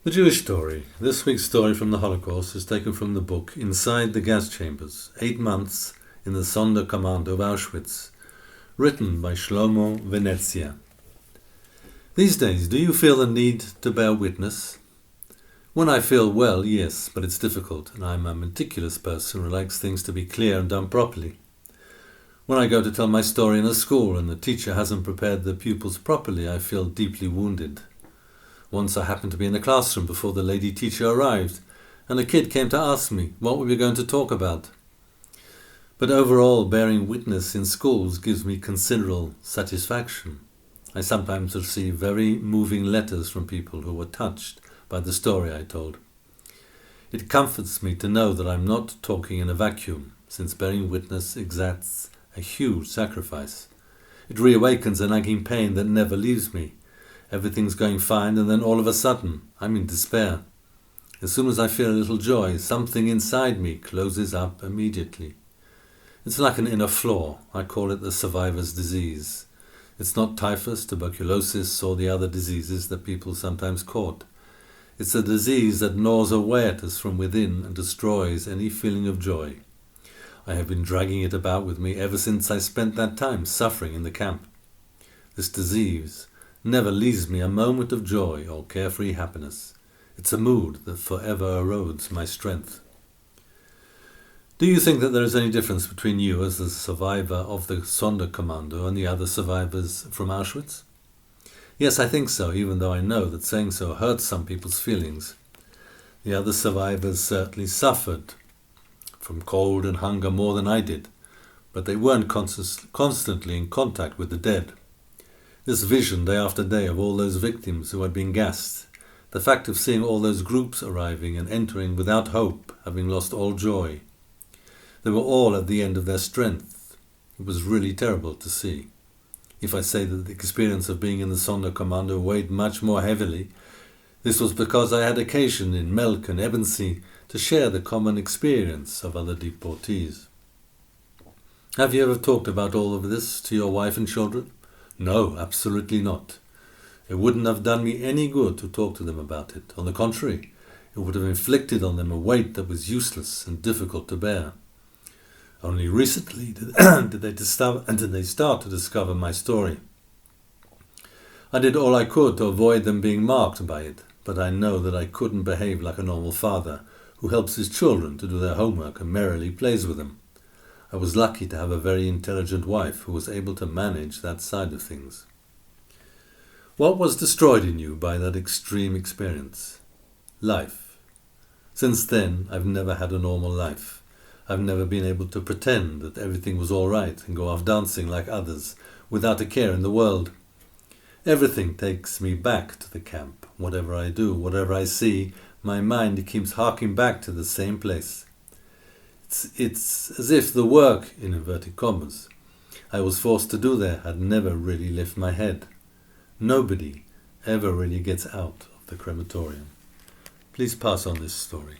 The Jewish story. This week's story from the Holocaust is taken from the book Inside the Gas Chambers, 8 Months in the Sonderkommando of Auschwitz, written by Shlomo Venezia. These days, do you feel the need to bear witness? When I feel well, yes, but it's difficult, and I'm a meticulous person who likes things to be clear and done properly. When I go to tell my story in a school and the teacher hasn't prepared the pupils properly, I feel deeply wounded. Once I happened to be in the classroom before the lady teacher arrived, and a kid came to ask me what we were going to talk about. But overall, bearing witness in schools gives me considerable satisfaction. I sometimes receive very moving letters from people who were touched by the story I told. It comforts me to know that I'm not talking in a vacuum, since bearing witness exacts a huge sacrifice. It reawakens a nagging pain that never leaves me. Everything's going fine, and then all of a sudden, I'm in despair. As soon as I feel a little joy, something inside me closes up immediately. It's like an inner flaw. I call it the survivor's disease. It's not typhus, tuberculosis, or the other diseases that people sometimes caught. It's a disease that gnaws away at us from within and destroys any feeling of joy. I have been dragging it about with me ever since I spent that time suffering in the camp. This disease never leaves me a moment of joy or carefree happiness. It's a mood that forever erodes my strength. Do you think that there is any difference between you as the survivor of the Sonderkommando and the other survivors from Auschwitz? Yes, I think so, even though I know that saying so hurts some people's feelings. The other survivors certainly suffered from cold and hunger more than I did, but they weren't constantly in contact with the dead. This vision day after day of all those victims who had been gassed, the fact of seeing all those groups arriving and entering without hope, having lost all joy. They were all at the end of their strength. It was really terrible to see. If I say that the experience of being in the Sonderkommando weighed much more heavily, this was because I had occasion in Melk and Ebensee to share the common experience of other deportees. Have you ever talked about all of this to your wife and children? No, absolutely not. It wouldn't have done me any good to talk to them about it. On the contrary, it would have inflicted on them a weight that was useless and difficult to bear. Only recently did they start to discover my story. I did all I could to avoid them being marked by it, but I know that I couldn't behave like a normal father who helps his children to do their homework and merrily plays with them. I was lucky to have a very intelligent wife who was able to manage that side of things. What was destroyed in you by that extreme experience? Life. Since then, I've never had a normal life. I've never been able to pretend that everything was all right and go off dancing like others without a care in the world. Everything takes me back to the camp. Whatever I do, whatever I see, my mind keeps harking back to the same place. It's as if the work, in inverted commas, I was forced to do there had never really lifted my head. Nobody ever really gets out of the crematorium. Please pass on this story.